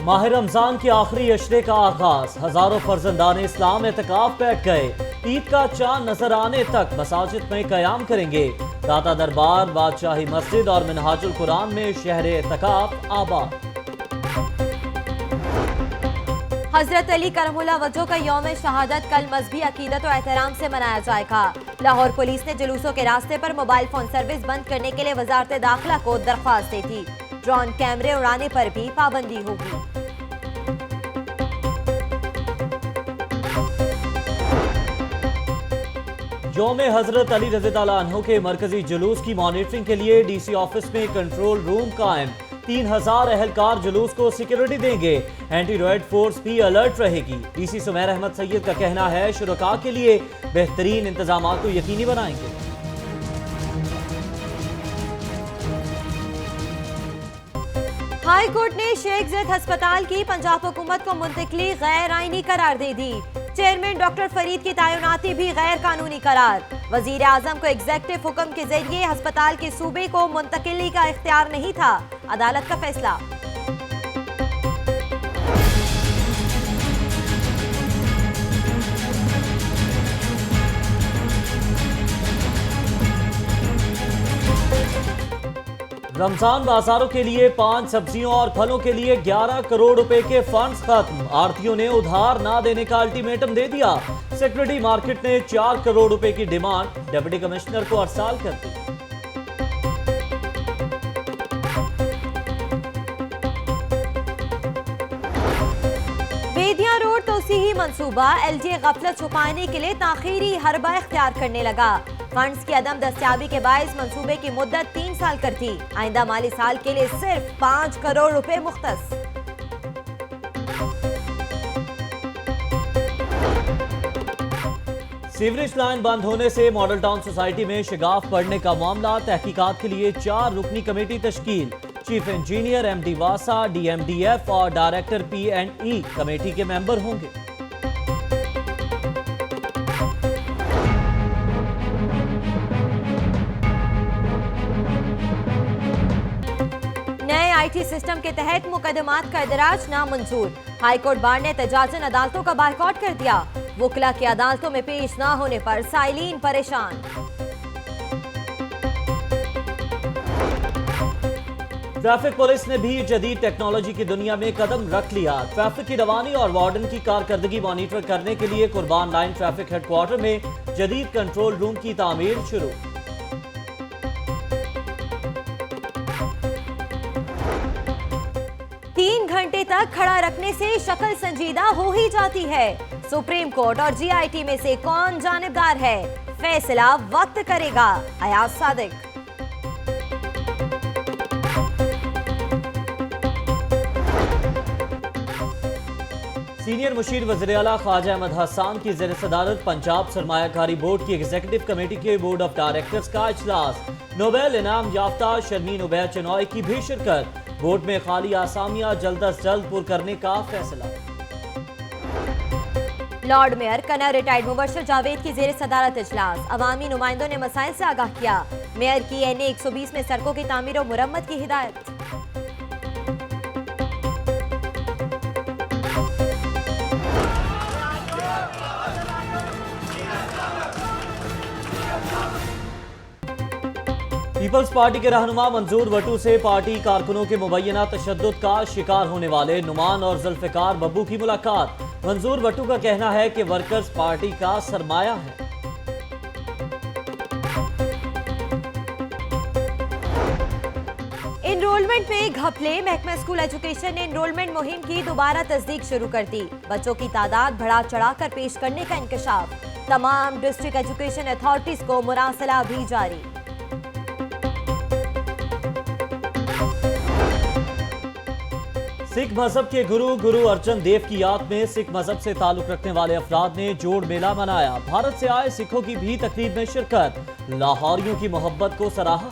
माह रमजान के आखिरी अशरे का आगाज, हजारों फर्जंदान इस्लाम एतकाफ बैठ गए। ईद का चांद नजर आने तक मसाजिद में कयाम करेंगे। दाता दरबार, बादशाही मस्जिद और मिनहाजुल कुरान में शहर एतकाफ आबाद। हजरत अली करमुल्लाह वजह का यौम शहादत कल मजहबी अकीदत और एहतराम से मनाया जाएगा। लाहौर पुलिस ने जुलूसों के रास्ते पर मोबाइल फोन सर्विस बंद करने के लिए वजारत दाखिला को दरख्वास्त दी थी। ड्रोन कैमरे उड़ाने पर भी पाबंदी होगी। यौम हजरत अली रज़ियल्लाहु अन्हु के मरकजी जुलूस की मॉनिटरिंग के लिए डीसी ऑफिस में कंट्रोल रूम कायम। 3000 अहलकार जुलूस को सिक्योरिटी देंगे। एंटी रॉयड फोर्स भी अलर्ट रहेगी। डीसी सुमैर अहमद सैयद का कहना है शुरका के लिए बेहतरीन इंतजाम को यकीनी बनाएंगे। हाई कोर्ट ने शेख ज़ैद अस्पताल की पंजाब हुकूमत को मुंतकली गैर आईनी करार दे दी। चेयरमैन डॉक्टर फरीद की तैनाती भी गैर कानूनी करार। वजीर आजम को एग्जेक्टिव हुक्म के जरिए अस्पताल के सूबे को मुंतकिली का इख्तियार नहीं था, अदालत का फैसला। रमजान बाजारों के लिए 5 सब्जियों और फलों के लिए 11 करोड़ रुपए के फंड्स खत्म। आढ़तियों ने उधार ना देने का अल्टीमेटम दे दिया। सेक्रेटरी मार्केट ने 4 करोड़ रुपए की डिमांड डिप्टी कमिश्नर को अरसाल कर दी। बेदिया रोड तोसीही मंसूबा एलजी गफलत छुपाने के लिए ताखीरी हरबा इख्तियार करने लगा। फंड्स की अदम दस्तियाबी के बायस मंसूबे की मुद्दत 3 साल कर थी। आइंदा माली साल के लिए सिर्फ 5 करोड़ रुपए मुख्तस। सीवरेज लाइन बंद होने से मॉडल टाउन सोसाइटी में शिगाफ पड़ने का मामला। तहकीकात के लिए 4 रुकनी कमेटी तश्कील। चीफ इंजीनियर एमडी वासा, डीएमडीएफ और डायरेक्टर पी&ई कमेटी के मेंबर होंगे। IT सिस्टम के तहत मुकदमात का इदराज नामंजूर। हाईकोर्ट बार ने तजाजन अदालतों का बायकॉट कर दिया। वकला की अदालतों में पेश न होने पर साइलीन परेशान। ट्रैफिक पुलिस ने भी जदीद टेक्नोलॉजी की दुनिया में कदम रख लिया। ट्रैफिक की रवानी और वार्डन की कारकर्दगी मॉनिटर करने के लिए कुर्बान लाइन ट्रैफिक हेडक्वार्टर में जदीद कंट्रोल रूम की तामीर शुरू। 3 घंटे तक खड़ा रखने से शक्ल संजीदा हो ही जाती है। सुप्रीम कोर्ट और जीआईटी में से कौन जानिबदार है, फैसला वक्त करेगा। अयाज सादिक। सीनियर मुशीर वज़ीर आला ख्वाजा अहमद हसन की ज़ेर सदारत पंजाब सरमायाकारी बोर्ड की एग्जीक्यूटिव कमेटी के बोर्ड ऑफ डायरेक्टर्स का इजलास। नोबेल इनाम याफ्ता शर्मीन उबैद चनॉय की भी शिरकत। बोर्ड में खाली आसामियां जल्द अज जल्द पुर करने का फैसला। लॉर्ड मेयर कना रिटायर्ड मुबशर जावेद की ज़ेर सदारत इजलास। अवामी नुमाइंदों ने मसाइल से आगाह किया। मेयर की NA 120 में सड़कों की तामीर और मुरम्मत की हिदायत। पीपल्स पार्टी के रहनुमा मंजूर वटू से पार्टी कारकुनों के मुबैना तशद्दुद का शिकार होने वाले नुमान और जुल्फिकार बब्बू की मुलाकात। मंजूर वटू का कहना है कि वर्कर्स पार्टी का सरमाया है। एनरोलमेंट में घपले। महकमा स्कूल एजुकेशन ने एनरोलमेंट मुहिम की दोबारा तस्दीक शुरू कर दी। बच्चों की तादाद बढ़ा चढ़ाकर पेश करने का इंकशाफ। तमाम डिस्ट्रिक्ट एजुकेशन अथॉरिटीज को मुरासला भी जारी। सिख मजहब के गुरु अर्जन देव की याद में सिख मजहब से ताल्लुक रखने वाले अफराद ने जोड़ मेला मनाया। भारत से आए सिखों की भी तकरीब में शिरकत। लाहौरियों की मोहब्बत को सराहा।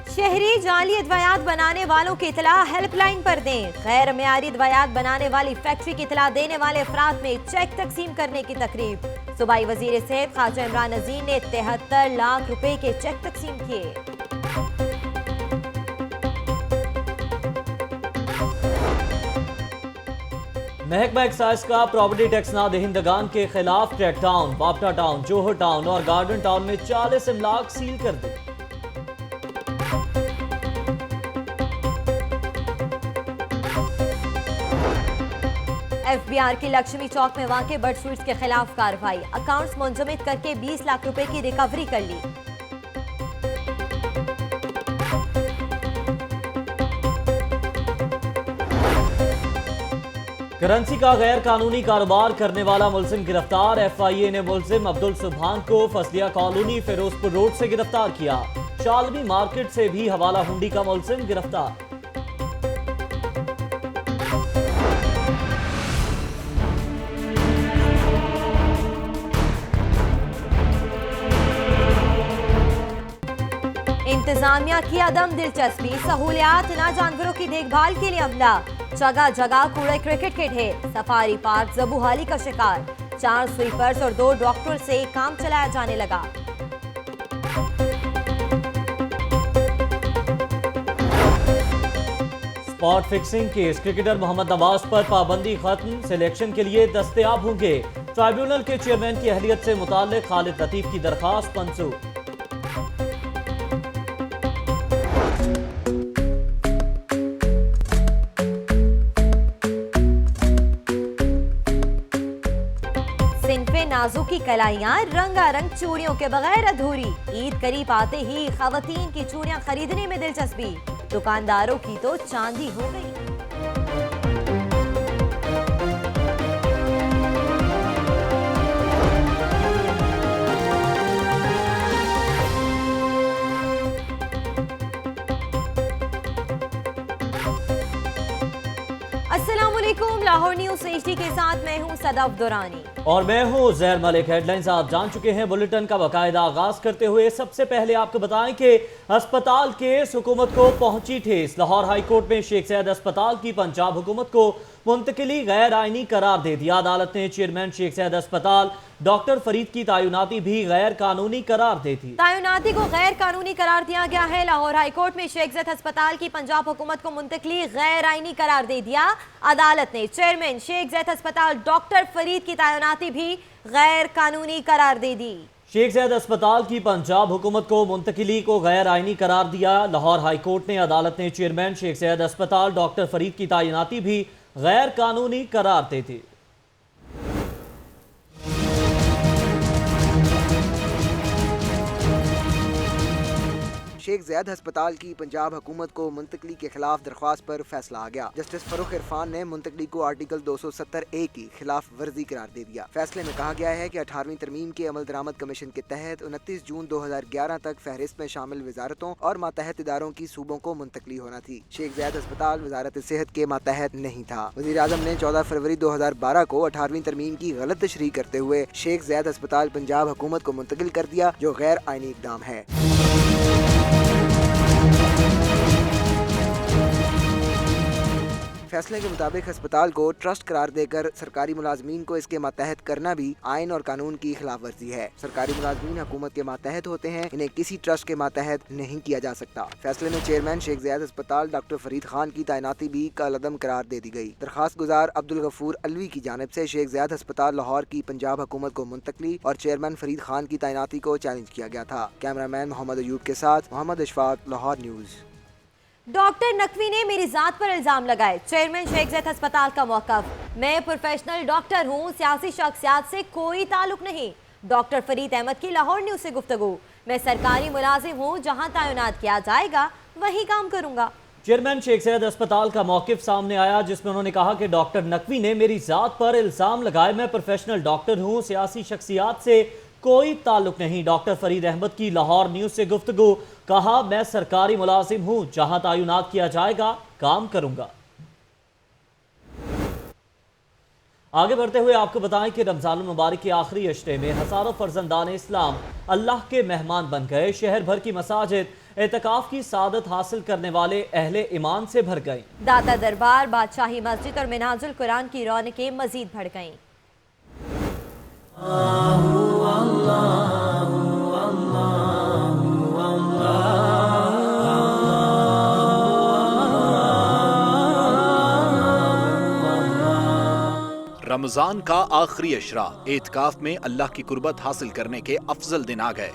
शहरी जाली अद्वयात बनाने वालों की इतला हेल्पलाइन पर दें। गैर मेयारी अद्वयात बनाने वाली फैक्ट्री की इतला देने वाले अफराद में चेक तकसीम करने की तकरीब। सूबाई वजीर सेहत ख्वाजा इमरान नजीर ने 73 लाख रुपए के चेक तकसीम किए। महकमा एक्साइज का प्रॉपर्टी टैक्स ना दहिंदगान के खिलाफ ट्रैक टाउन, बापटा टाउन, जोहर टाउन और गार्डन टाउन में 40 इमलाक सील कर दी। FBR की लक्ष्मी चौक में वाक़े बर्ड स्वीट्स के खिलाफ कार्रवाई, अकाउंट्स मुंजमद करके 20 लाख रुपए की रिकवरी कर ली। करेंसी का गैर कानूनी कारोबार करने वाला मुलजिम गिरफ्तार, FIA ने मुलजिम अब्दुल सुबहान को फसलिया कॉलोनी फिरोजपुर रोड से गिरफ्तार किया। शालमी मार्केट से भी हवाला हुंडी का मुलजिम गिरफ्तार। इंतजामिया की अदम दिलचस्पी, सहूलियात ना जानवरों की देखभाल के लिए अमला, जगह जगह कूड़े क्रिकेट के ढेर, सफारी पार्क जबूहाली का शिकार, 4 स्वीपर्स और 2 डॉक्टर से काम चलाया जाने लगा। Spot fixing case, cricketer Mohammad Nawaz पर पाबंदी खत्म, सिलेक्शन के लिए दस्तयाब होंगे। ट्राइब्यूनल के चेयरमैन की अहलियत से मुताल्लिक खालिद लतीफ की दरखास्त मंजूर। नाजू की कलाइयां रंगारंग चूड़ियों के बगैर अधूरी, ईद करीब आते ही खवातीन की चूड़ियां खरीदने में दिलचस्पी, दुकानदारों की तो चांदी हो गई। अस्सलामुअलैकुम, लाहौर न्यूज़ HD के साथ मैं हूं सदफ दुरानी और मैं हूं जहर मलिक। हेडलाइंस आप जान चुके हैं। बुलेटिन का बाकायदा आगाज करते हुए सबसे पहले आपको बताएं कि अस्पताल केस हुकूमत को पहुंची ठेस। लाहौर हाई कोर्ट में शेख सैयद अस्पताल की पंजाब हुकूमत को मुंतकिली गैर आइनी करार दे दिया। अदालत ने चेयरमैन शेख सैयद अस्पताल डॉक्टर फरीद की तैनाती भी गैर कानूनी करार दे दी। तैनाती को गैर कानूनी करार दिया गया है। लाहौर हाई कोर्ट में शेख सैयद अस्पताल की पंजाब हुकूमत को मुंतकिली गैर आइनी करार दे दिया। अदालत ने चेयरमैन शेख सैयद अस्पताल डॉक्टर फरीद की तैनाती भी गैर कानूनी करार दे दी। शेख सैयद अस्पताल की पंजाब हुकूमत को मुंतकिली को गैर आइनी करार दिया। लाहौर हाई कोर्ट ने अदालत ने चेयरमैन शेख सैयद अस्पताल डॉक्टर फरीद की तैनाती भी गैर कानूनी करार दे दी। शेख ज़ैद अस्पताल की पंजाब हुकूमत को मुंतकली के खिलाफ दरख्वास्त पर फैसला आ गया। जस्टिस फरूख इरफान ने मुंतकली को आर्टिकल 270A की खिलाफ वर्जी करार दे दिया। फैसले में कहा गया है कि 18वीं तरमीम के अमल दरामद कमीशन के तहत 29 जून 2011 तक फहरिस्त में शामिल वजारतों और मातहत इदारों की सूबों को मुंतकली होना थी। शेख ज़ैद अस्पताल वजारत सेहत के मातहत नहीं था। वज़ीर आज़म ने 14 फरवरी 2012 को 18वीं तरमीम की गलत तशरीह करते हुए शेख ज़ैद अस्पताल पंजाब हुकूमत को मुंतकिल कर दिया, जो गैर आइनी इक़दाम है। फैसले के मुताबिक अस्पताल को ट्रस्ट करार देकर सरकारी मुलाजमीन को इसके मातहत करना भी आइन और कानून की खिलाफ वर्जी है। सरकारी मुलाजमीन हुकूमत के मातहत होते हैं, इन्हें किसी ट्रस्ट के मातहत नहीं किया जा सकता। फैसले में चेयरमैन शेख ज़ैद अस्पताल डॉक्टर फरीद खान की तैनाती भी कलअदम करार दे दी गई। दरखास्त गुजार अब्दुल गफूर अलवी की जानिब से शेख ज़ैद अस्पताल लाहौर की पंजाब हुकूमत को मुंतकली और चेयरमैन फरीद खान की तैनाती को चैलेंज किया गया था। कैमरामैन मोहम्मद अयूब के साथ मोहम्मद अशफाक, लाहौर न्यूज़। डॉक्टर नकवी ने मेरी जात पर इल्जाम लगाए, चेयरमैन शेख ज़ैद अस्पताल का मौक़िफ़। मैं प्रोफेशनल डॉक्टर हूँ, सियासी शख्सियात से कोई ताल्लुक नहीं। डॉक्टर फरीद अहमद की लाहौर न्यूज़ से गुफ्तगू। मैं सरकारी मुलाजिम हूँ, जहाँ तैनात किया जाएगा वही काम करूँगा। चेयरमैन शेख सैयद अस्पताल का मौक़िफ़ सामने आया, जिसमें उन्होंने कहा कि डॉक्टर नकवी ने मेरी जात पर इल्जाम लगाए। मैं प्रोफेशनल डॉक्टर हूँ, सियासी शख्सियात से कोई ताल्लुक नहीं। डॉक्टर फरीद अहमद की लाहौर न्यूज़ से गुफ्तगू। कहा, मैं सरकारी मुलाजिम हूँ, जहां तैनात किया जाएगा काम करूंगा। आगे बढ़ते हुए आपको बताएं कि रमजान मुबारक के आखिरी अशरे में हज़ारों फर्जंदान इस्लाम अल्लाह के मेहमान बन गए। शहर भर की मसाजिद एतकाफ की सादत हासिल करने वाले अहले ईमान से भर गई। दाता दरबार, बादशाही मस्जिद और मिनाजुल कुरान की रौनकें मजीद बढ़ गईं। रमजान का आखिरी अशरा, एतकाफ में अल्लाह की कुर्बत हासिल करने के अफजल दिन आ गए।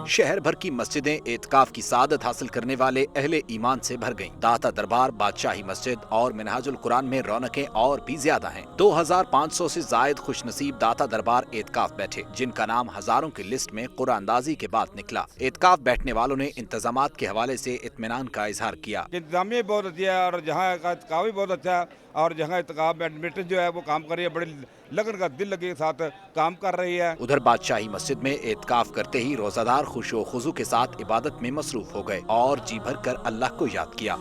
शहर भर की मस्जिदें एतकाफ की सादत हासिल करने वाले अहले ईमान से भर गईं। दाता दरबार, बादशाही मस्जिद और मिनहाजुल कुरान में रौनकें और भी ज्यादा हैं। 2500 से जायद खुशनसीब दाता दरबार एतकाफ बैठे, जिनका नाम हजारों की लिस्ट में कुरानदाजी के बाद निकला। एतकाफ बैठने वालों ने इंतजामात के हवाले से इत्मीनान का इजहार किया। इंतजामिया बहुत अच्छी है और जहाँ का एतकाफ भी बहुत अच्छा है और जहाँ एतकाफ बैडमिंटन जो है वो काम कर रही है, बड़ी लगन का दिल लगे के साथ काम कर रही है। उधर बादशाही मस्जिद में एतकाफ करते ही रोजादार खुशो खुजू के साथ इबादत में मसरूफ हो गए और जी भर कर अल्लाह को याद किया।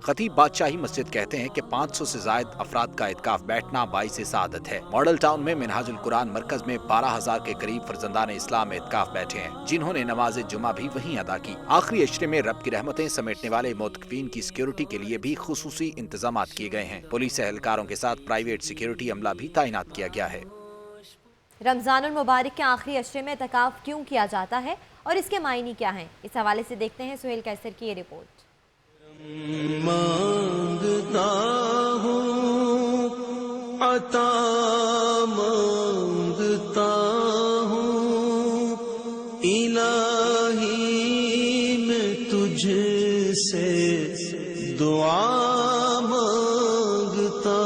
खतीब बादशाही मस्जिद कहते हैं कि 500 से जायद अफराद का एतकाफ बैठना बाइस सादत है। मॉडल टाउन में मिनहाजुल कुरान मरकज में 12,000 के करीब फर्जंदान इस्लाम एतकाफ बैठे हैं, जिन्होंने नमाज जुमा भी वहीं अदा की। आखिरी अशरे में रब की रहमतें समेटने वाले मोतकफीन की सिक्योरिटी के लिए भी खुसूसी इंतजाम किए गए हैं। पुलिस एहलकारों के साथ प्राइवेट सिक्योरिटी अमला भी तैनात किया गया है। रमजानुल मुबारक के आखिरी अशरे में एतकाफ क्यों किया जाता है और इसके मायने क्या हैं, इस हवाले से देखते हैं सुहेल कैसर की ये रिपोर्ट। मांगता हूँ अता मांगता हूँ इलाही मैं तुझसे दुआ मांगता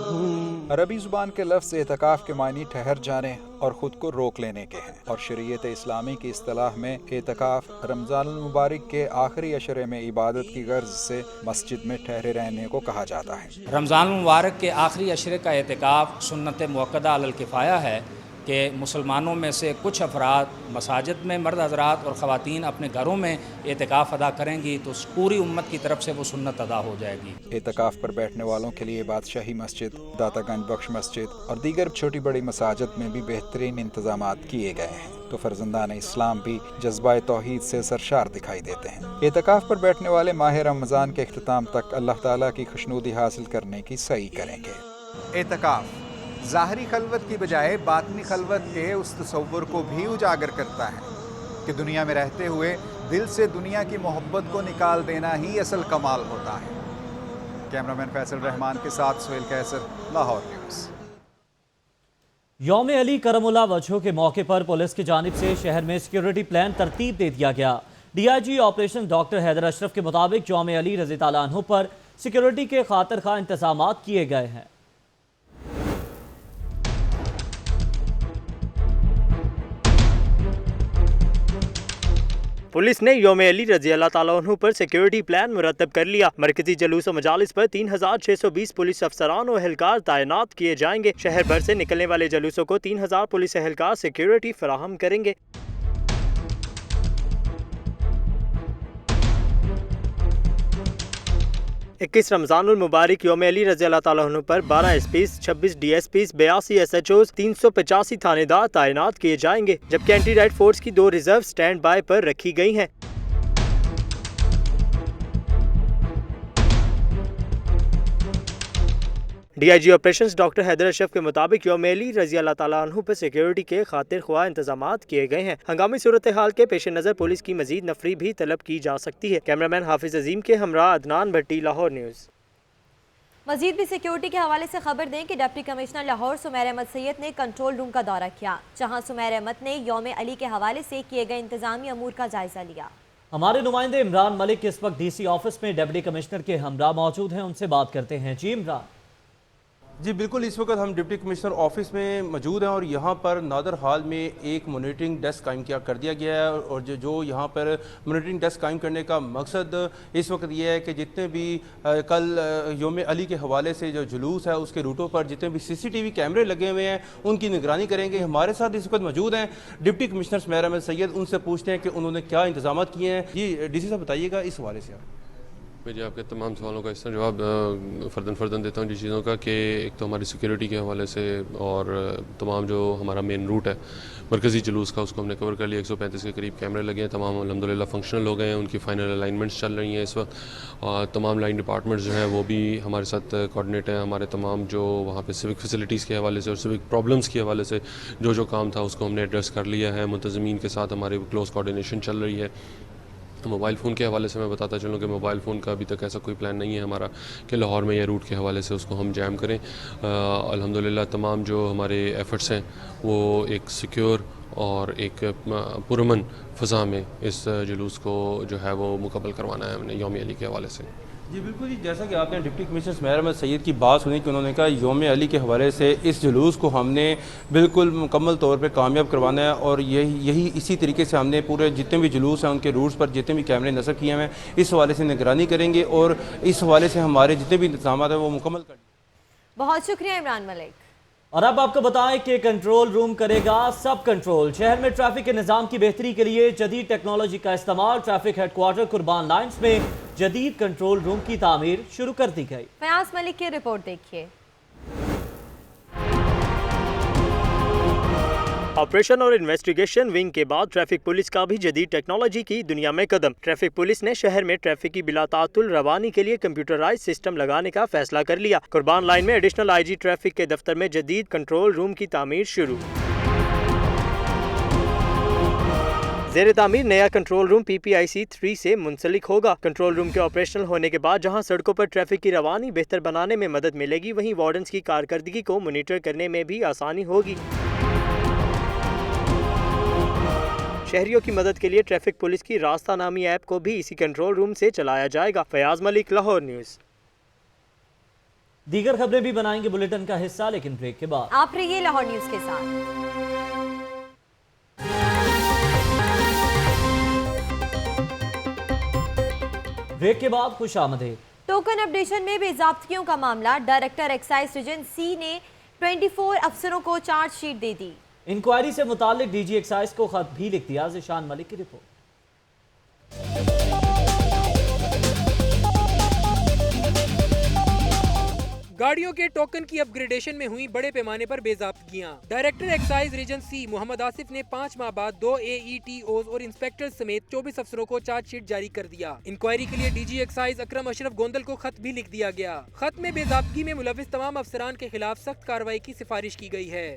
हूँ। अरबी ज़ुबान के लफ्ज़ एतकाफ़ के मायने ठहर जाने और ख़ुद को रोक लेने के हैं और शरीयत इस्लामी की इस्तिलाह में एतकाफ़ रमज़ानुल मुबारक के आखिरी अशरे में इबादत की गर्ज से मस्जिद में ठहरे रहने को कहा जाता है। रमज़ानुल मुबारक के आखिरी अशरे का एतकाफ़ सुन्नत मुअक्कदा अलल किफ़ाया है कि मुसलमानों में से कुछ अफराद मसाजिद में मर्द हज़रात और ख़वातीन अपने घरों में एतकाफ़ अदा करेंगी तो पूरी उम्मत की तरफ से वो सुन्नत अदा हो जाएगी। एतकाफ़ पर बैठने वालों के लिए बादशाही मस्जिद, दातागंज बख्श मस्जिद और दीगर छोटी बड़ी मसाजिद में भी बेहतरीन इंतजामात किए गए हैं, तो फर्जंदान इस्लाम भी जज्बा तौहीद से सरशार दिखाई देते हैं। एतकाफ़ पर बैठने वाले माह रमज़ान के इख्तिताम तक अल्लाह ताला की खुशनुदी हासिल करने की सही करेंगे। एतकाफ़ ज़ाहरी खलवत की बजाय बातनी खलवत के उस तसव्वुर को भी उजागर करता है कि दुनिया में रहते हुए दिल से दुनिया की मोहब्बत को निकाल देना ही असल कमाल होता है। कैमरामैन फैसल रहमान के साथ सुहेल कैसर, लाहौर न्यूज़। यौम अली करमुल्लाह वजहों के मौके पर पुलिस की जानिब से शहर में सिक्योरिटी प्लान तरतीब दे दिया गया। DIG operation doctor Haider Ashraf के मुताबिक यौम अली रज़ी ताला अन्हु पर सिक्योरिटी के खातिर खा इंतजाम किए गए हैं। पुलिस ने यौम अली रज़ी अल्लाह ताला अन्हु पर सिक्योरिटी प्लान मुरतब कर लिया। मरकजी जुलूस और मजालिस पर 3620 पुलिस अफसरान और एहलकार तैनात किए जाएंगे। शहर भर से निकलने वाले जुलूसों को 3000 पुलिस एहलकार सिक्योरिटी फराहम करेंगे। 21 रमज़ानुल मुबारक यौम अली रज़ी अल्लाह ताला अन्हु पर 12 SPs, 26 DSPs, 82 SHOs, 385 थानेदार तैनात किए जाएंगे, जबकि एंटी राइट फोर्स की 2 रिजर्व स्टैंड बाय पर रखी गई हैं। DIG operations doctor Haider Ashraf के मुताबिक यौम अली रज़ी अल्लाह ताला अन्हु पर सिक्योरिटी के खातिर ख्वाह इंतजामात किए गए हैं। हंगामी सूरत हाल के पेश नज़र पुलिस की मजीद नफरी भी तलब की जा सकती है। कैमरामैन हाफिज अजीम के हमरा अदनान भट्टी, लाहौर न्यूज़। मजीद भी सिक्योरिटी के हवाले से खबर दें कि डिप्टी कमिश्नर लाहौर सुमेर अहमद सैयद ने कंट्रोल रूम का दौरा किया, जहां सुमेर अहमद ने यौम अली के हवाले से किए गए इंतजामी अमूर का जायजा लिया। हमारे नुमाइंदे इमरान मलिक इस वक्त DC ऑफिस में डिप्टी कमिश्नर के हमरा मौजूद हैं, उनसे बात करते हैं। जी इमरान। जी बिल्कुल, इस वक्त हम डिप्टी कमिश्नर ऑफिस में मौजूद हैं और यहाँ पर नादर हाल में एक मॉनिटरिंग डेस्क कायम कर दिया गया है और जो यहाँ पर मॉनिटरिंग डेस्क कायम करने का मकसद इस वक्त ये है कि जितने भी कल यौम अली के हवाले से जो जुलूस है उसके रूटों पर जितने भी CCTV कैमरे लगे हुए हैं उनकी निगरानी करेंगे। हमारे साथ इस वक्त मौजूद हैं डिप्टी कमिश्नर सुमेर अहमद सैयद, उनसे पूछते हैं कि उन्होंने क्या इंतजाम किए हैं। जी DC साहब बताइएगा इस हवाले से आप। मैं जी आपके तमाम सवालों का इस तरह जवाब फ़र्दन देता हूँ जिन चीज़ों का कि एक तो हमारी सिक्योरिटी के हवाले से और तमाम जो हमारा मेन रूट है मरकज़ी जुलूस का उसको हमने कवर कर लिया। 135 के करीब कैमरे लगे हैं, तमाम अल्हम्दुलिल्लाह फंक्शनल हो गए हैं, उनकी फ़ाइनल अलाइनमेंट्स चल रही हैं इस वक्त। और तमाम लाइन डिपार्टमेंट्स जो हैं वो भी हमारे साथ कोऑर्डिनेट हैं। हमारे तमाम जो वहाँ पे सिविक फैसिलिटीज़ के हवाले से और सिविक प्रॉब्लम्स के हवाले से जो काम था उसको हमने एड्रेस कर लिया है। मुंतज़मीन के साथ हमारी क्लोज़ कोऑर्डिनेशन चल रही है। मोबाइल फ़ोन के हवाले से मैं बताता चलूँ कि मोबाइल फ़ोन का अभी तक ऐसा कोई प्लान नहीं है हमारा कि लाहौर में या रूट के हवाले से उसको हम जैम करें। अल्हम्दुलिल्लाह तमाम जो हमारे एफ़र्ट्स हैं वो एक सिक्योर और एक पुरअमन फ़ज़ा में इस जुलूस को जो है वो मुकम्मल करवाना है हमने यौम अली के हवाले से। जी बिल्कुल जी, जैसा कि आपने डिप्टी कमिश्नर सुमैर अहमद सैयद की बात सुनी कि उन्होंने कहा यौम अली के हवाले से इस जुलूस को हमने बिल्कुल मुकम्मल तौर पे कामयाब करवाना है और यही इसी तरीके से हमने पूरे जितने भी जुलूस हैं उनके रूट्स पर जितने भी कैमरे नस्ब किए हैं इस हवाले से निगरानी करेंगे और इस हवाले से हमारे जितने भी इंतजाम हैं वो मुकम्मल कर। बहुत शुक्रिया इमरान मलिक। और अब आपको बताएं कि कंट्रोल रूम करेगा सब कंट्रोल। शहर में ट्रैफिक के निज़ाम की बेहतरी के लिए जदीद टेक्नोलॉजी का इस्तेमाल। ट्रैफिक हेडक्वार्टर कुर्बान लाइन्स में जदीद कंट्रोल रूम की तामीर शुरू कर दी गई। फयाज मलिक की रिपोर्ट देखिए। ऑपरेशन और इन्वेस्टिगेशन विंग के बाद ट्रैफिक पुलिस का भी जदीद टेक्नोलॉजी की दुनिया में कदम। ट्रैफिक पुलिस ने शहर में ट्रैफिक की बिलातातुल रवानी के लिए कंप्यूटराइज सिस्टम लगाने का फैसला कर लिया। कुर्बान लाइन में एडिशनल आईजी ट्रैफिक के दफ्तर में जदीद कंट्रोल रूम की तामीर शुरू। ज़ेर तामीर नया कंट्रोल रूम PPIC 3 से मुंसलिक होगा। कंट्रोल रूम के ऑपरेशनल होने के बाद जहां सड़कों पर ट्रैफिक की रवानी बेहतर बनाने में मदद मिलेगी, वहीं वार्डन्स की कारकर्दगी को मॉनिटर करने में भी आसानी होगी। शहरियों की मदद के लिए ट्रैफिक पुलिस की रास्ता नामी ऐप को भी इसी कंट्रोल रूम से चलाया जाएगा। फयाज मलिक, लाहौर न्यूज़। दीगर खबरें भी बनाएंगे बुलेटिन का हिस्सा, लेकिन ब्रेक के बाद आप रहिए लाहौर न्यूज़ के साथ। ब्रेक के बाद खुश आमदीद। टोकन अपडेशन में बेज़ाब्तियों का मामला। डायरेक्टर एक्साइज रीजन C ने 24 अफसरों को चार्जशीट दे दी। इंक्वायरी से मुतालिक DG एक्साइज को खत भी लिख दिया। ज़िशान मलिक की रिपोर्ट। गाड़ियों के टोकन की अपग्रेडेशन में हुई बड़े पैमाने पर बेज़ाब्तियां। Director excise region C Mohammad Asif ने 5 माह बाद 2 AETOs और इंस्पेक्टर समेत 24 अफसरों को चार्जशीट जारी कर दिया। इंक्वायरी के लिए DG एक्साइज अकरम अशरफ गोंदल को खत भी लिख दिया गया। खत में बेज़ाब्तगी में मुलविस तमाम अफसरान के खिलाफ सख्त कार्रवाई की सिफारिश की गई है।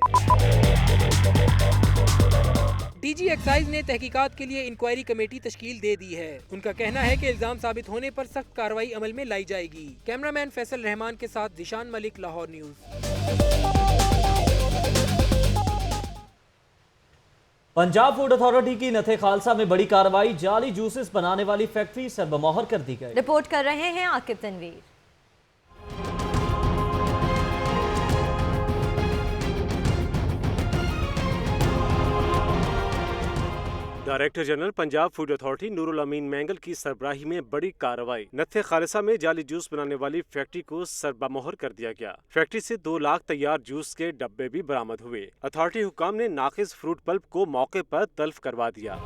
DG एक्साइज ने तहकीकात के लिए इंक्वायरी कमेटी तश्कील दे दी है। उनका कहना है कि इल्जाम साबित होने पर सख्त कार्रवाई अमल में लाई जाएगी। कैमरामैन फैसल रहमान के साथ Zeeshan Malik, Lahore news. Punjab food authority की नथे खालसा में बड़ी कार्रवाई। जाली जूसेस बनाने वाली फैक्ट्री सरबमोहर कर दी गई। रिपोर्ट कर रहे हैं Aqib Tanveer. Director general Punjab food authority Noorul Ameen Mangal की सरबराही में बड़ी कार्रवाई। नत्थे खालसा में जाली जूस बनाने वाली फैक्ट्री को सरबमोहर कर दिया गया। फैक्ट्री से 2 लाख तैयार जूस के डब्बे भी बरामद हुए। अथॉरिटी हुकाम ने नाकिस फ्रूट पल्प को मौके पर तल्फ करवा दिया।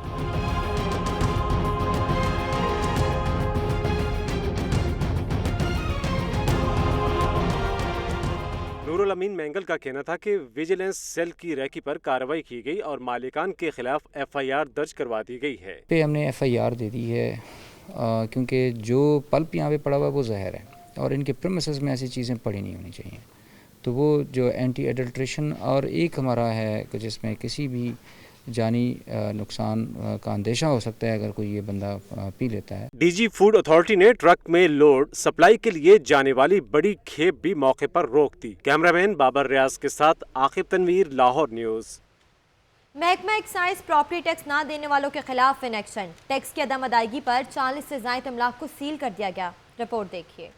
नूरुल अमीन मैंगल का कहना था कि विजिलेंस सेल की रैकी पर कार्रवाई की गई और मालिकान के खिलाफ FIR दर्ज करवा दी गई है। पे हमने FIR दे दी है क्योंकि जो पल्प यहाँ पे पड़ा हुआ वो जहर है और इनके प्रीमिसेस में ऐसी चीज़ें पड़ी नहीं होनी चाहिए। तो वो जो एंटी एडल्ट्रेशन और एक हमारा है कि जिसमें किसी भी जानी नुकसान का अंदेशा हो सकता है अगर कोई ये बंदा पी लेता है। DG फूड अथॉरिटी ने ट्रक में लोड सप्लाई के लिए जाने वाली बड़ी खेप भी मौके पर रोक दी। कैमरामैन बाबर रियाज के साथ आकिब तनवीर, लाहौर न्यूज़। महकमा एक्साइज प्रॉपर्टी टैक्स ना देने वालों के खिलाफ इनेक्शन। टैक्स की अदम अदायगी पर 40 से ज़ायद अमलाक को सील कर दिया गया। रिपोर्ट देखिए।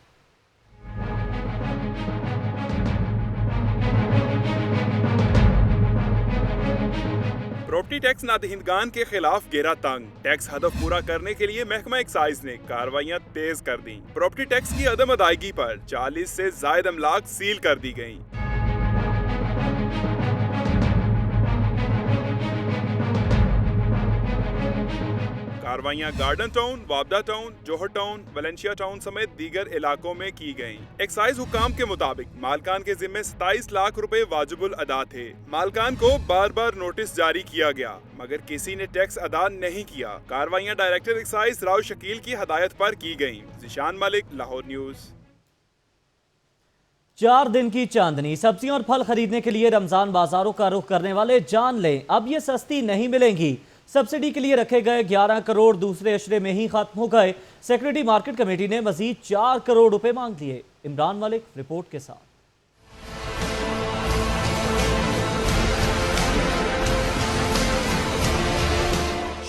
प्रॉपर्टी टैक्स नादहिंदगान के खिलाफ घेरा तंग। टैक्स हदफ पूरा करने के लिए महकमा एक्साइज ने कार्रवाइयां तेज कर दी। प्रॉपर्टी टैक्स की अदम अदायगी पर 40 से जायद अमलाक सील कर दी गयी। कार्रवाइयां गार्डन टाउन, वाबदा टाउन, जौहर टाउन, वलेंशिया टाउन समेत दीगर इलाकों में की गयी। एक्साइज हुकाम के मुताबिक मालकान के जिम्मे 27 लाख रुपए वाजिबुल अदा थे। मालकान को बार बार नोटिस जारी किया गया मगर किसी ने टैक्स अदा नहीं किया। कार्रवाइयां डायरेक्टर एक्साइज राव शकील की हदायत पर की गयी। जिशान मलिक, लाहौर न्यूज। 4 दिन की चांदनी। सब्जियां और फल खरीदने के लिए रमजान बाजारों का रुख करने वाले जान लें, अब ये सस्ती नहीं मिलेंगी। सब्सिडी के लिए रखे गए 11 करोड़ दूसरे अशरे में ही खत्म हो गए। सेक्रेटरी मार्केट कमेटी ने मजीद 4 करोड़ रुपए मांग लिए। इमरान मलिक रिपोर्ट के साथ।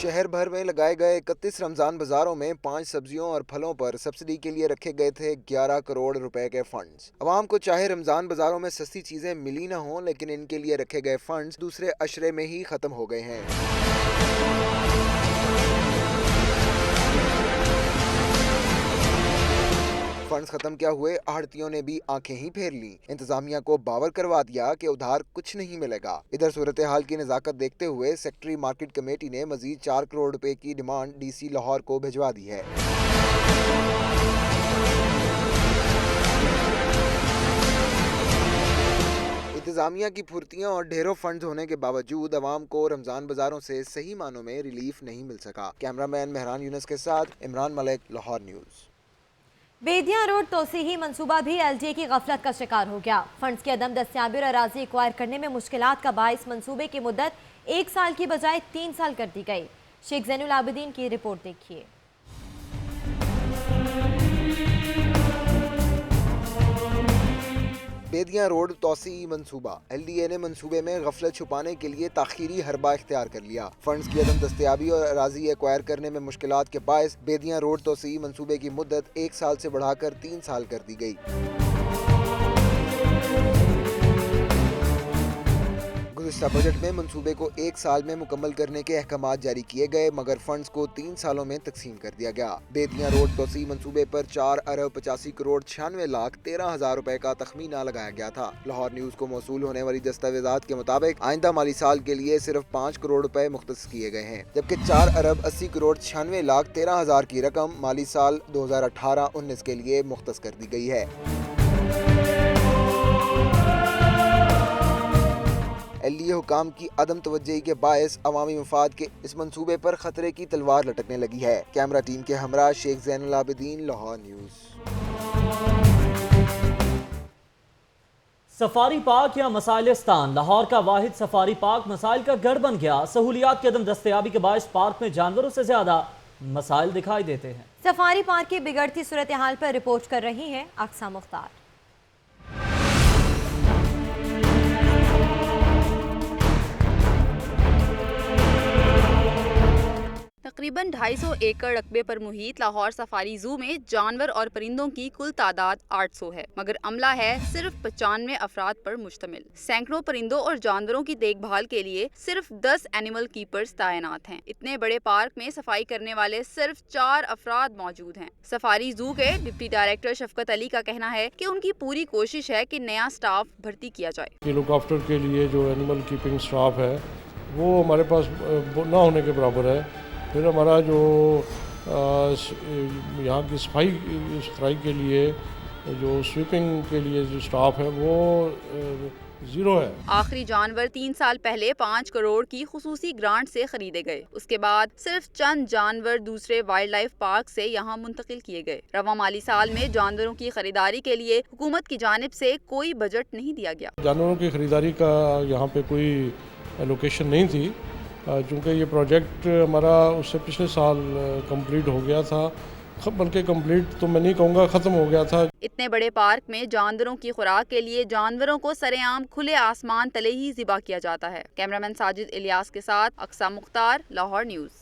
शहर भर में लगाए गए 31 रमजान बाजारों में 5 सब्जियों और फलों पर सब्सिडी के लिए रखे गए थे 11 करोड़ रुपए के फंड्स। अवाम को चाहे रमजान बाजारों में सस्ती चीजें मिली न हो, लेकिन इनके लिए रखे गए फंड्स दूसरे अशरे में ही खत्म हो गए हैं। फंड्स खत्म क्या हुए, आहड़तियों ने भी आंखें ही फेर ली। इंतजामिया को बावर करवा दिया कि उधार कुछ नहीं मिलेगा। इधर सूरत हाल की नजाकत देखते हुए सेक्रेटरी मार्केट कमेटी ने मजीद 4 करोड़ रुपए की डिमांड डीसी लाहौर को भिजवा दी है। इंतजामिया की फुर्तियां और ढेरों फंड्स होने के बावजूद अवाम को रमजान बाजारों से सही मानों में रिलीफ नहीं मिल सका। कैमरामैन मेहरान यूनुस के साथ इमरान मलिक, लाहौर न्यूज। बेदिया रोड तोसीही मंसूबा भी एलडीए की गफलत का शिकार हो गया। फंड्स की अदम दस्तियाबी और अराजी एक्वायर करने में मुश्किलात का बाइस मंसूबे की मुद्दत 1 साल की बजाय 3 साल कर दी गई। शेख ज़ैनुल आबिदीन की रिपोर्ट देखिए। बेदिया रोड तोसी मंसूबा। एलडीए ने मंसूबे में गफलत छुपाने के लिए ताखीरी हरबा इख्तियार कर लिया। फंड्स की अदम दस्तियाबी और अराजी एक्वायर करने में मुश्किलात के बायस बेदिया रोड तोसी मंसूबे की मुद्दत 1 साल से बढ़ाकर 3 साल कर दी गई। गुज़िश्ता बजट में मंसूबे को 1 साल में मुकम्मल करने के अहकाम जारी किए गए, मगर फंड्स को 3 सालों में तकसीम कर दिया गया। बेदिया रोड तोसी मंसूबे पर 4 अरब 85 करोड़ 96 लाख 13 हजार रुपए का तखमीना लगाया गया था। लाहौर न्यूज को मौसूल होने वाली दस्तावेजात के मुताबिक आइंदा माली साल के लिए सिर्फ 5 करोड़ रुपए मुख्तस किए गए हैं, जबकि 4 अरब 80 करोड़ 96 लाख 13 हजार की रकम माली साल 2018-19 के लिए मुख्तस कर दी गई है। एलडीए हुकाम की अदम तवज्जोही के बायस अवामी मफाद के इस मंसूबे पर खतरे की तलवार लटकने लगी है। कैमरा टीम के हमरा Sheikh Zainul Abidin, Lahore news. Safari park या मसाइलिस्तान। लाहौर का वाहिद सफारी पार्क मसाइल का गढ़ बन गया। सहूलियात की अदम दस्तयाबी के बायस पार्क में जानवरों से ज्यादा मसाइल दिखाई देते हैं। सफारी पार्क की बिगड़ती सूरत हाल पर रिपोर्ट कर रही है अक्सा मुख्तार। तकरीबन 250 एकड़ रकबे पर मुहित लाहौर सफारी जू में जानवर और परिंदों की कुल तादाद 800 है, मगर अमला है सिर्फ 95 अफराद पर मुश्तमिल। सैकड़ों परिंदों और जानवरों की देखभाल के लिए सिर्फ 10 एनिमल कीपर्स तैनात हैं। इतने बड़े पार्क में सफाई करने वाले सिर्फ 4 अफराद मौजूद हैं। सफारी जू के डिप्टी डायरेक्टर शफकत अली का कहना है कि उनकी पूरी कोशिश है कि नया स्टाफ भर्ती किया जाए। लुक आफ्टर के लिए जो एनिमल कीपिंग स्टाफ है वो हमारे पास न होने के बराबर है। फिर हमारा जो यहाँ की सफाई के लिए जो स्वीपिंग के लिए जो स्टाफ है वो जीरो है। आखिरी जानवर 3 साल पहले 5 करोड़ की खुसूसी ग्रांट से खरीदे गए। उसके बाद सिर्फ चंद जानवर दूसरे वाइल्ड लाइफ पार्क से यहाँ मुंतकिल किए गए। रवा माली साल में जानवरों की खरीदारी के लिए हुकूमत की जानिब से कोई बजट नहीं दिया गया। जानवरों की खरीदारी का यहाँ पे कोई एलोकेशन नहीं थी, चूँकि ये प्रोजेक्ट हमारा उससे पिछले साल कंप्लीट हो गया था, बल्कि कंप्लीट तो मैं नहीं कहूँगा, ख़त्म हो गया था। इतने बड़े पार्क में जानवरों की खुराक के लिए जानवरों को सरेआम खुले आसमान तले ही ज़िबा किया जाता है। कैमरामैन साजिद इलियास के साथ अक्सा मुख्तार, लाहौर न्यूज़।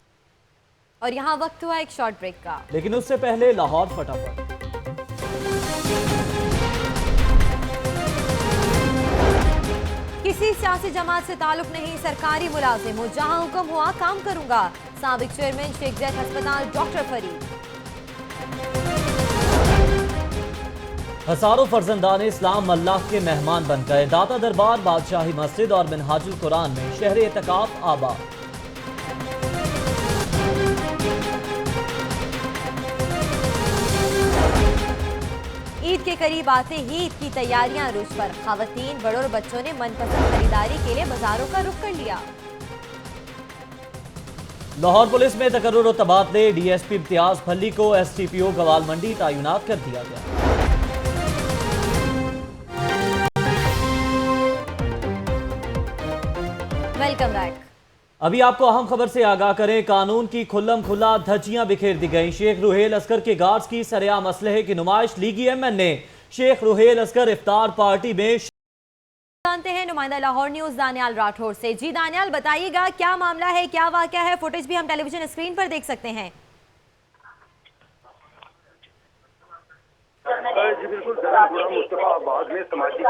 और यहाँ वक्त हुआ एक शॉर्ट ब्रेक का, लेकिन उससे पहले लाहौर फटाफट। किसी सियासी जमात से ताल्लुक नहीं, सरकारी मुलाजिम हूँ, जहाँ हुक्म हुआ काम करूंगा। साबिक चेयरमैन शेख ज़ैद अस्पताल डॉक्टर फरीद। हजारों फर्जंदान इस्लाम अल्लाह के मेहमान बन गए। दाता दरबार, बादशाही मस्जिद और मिनहाजुल कुरान में शहर एतकाफ आबाद। ईद के करीब आते ही ईद की तैयारियां अरूज पर। खवातीन, बड़ों और बच्चों ने मनपसंद खरीदारी के लिए बाजारों का रुख कर लिया। लाहौर पुलिस में तकर्रुर और तबादले, डीएसपी इम्तियाज भल्ली को एसटीपीओ गवाल मंडी तैनात कर दिया गया। Welcome back. अभी आपको अहम खबर से आगाह करें, कानून की खुल्लम खुल्ला धज्जियां बिखेर दी गई। शेख रुहेल असगर के गार्ड्स की सरेआम असलहे की नुमाइश, लीगी एमएनए। शेख रुहेल असगर इफ्तार पार्टी में। जानते हैं नुमाइंदा लाहौर न्यूज दानियाल राठौर से। जी दानियाल, बताइएगा क्या मामला है, क्या वाकया है? फुटेज भी हम टेलीविजन स्क्रीन पर देख सकते हैं। जी बिल्कुल, मुस्तफाबाद में समाजी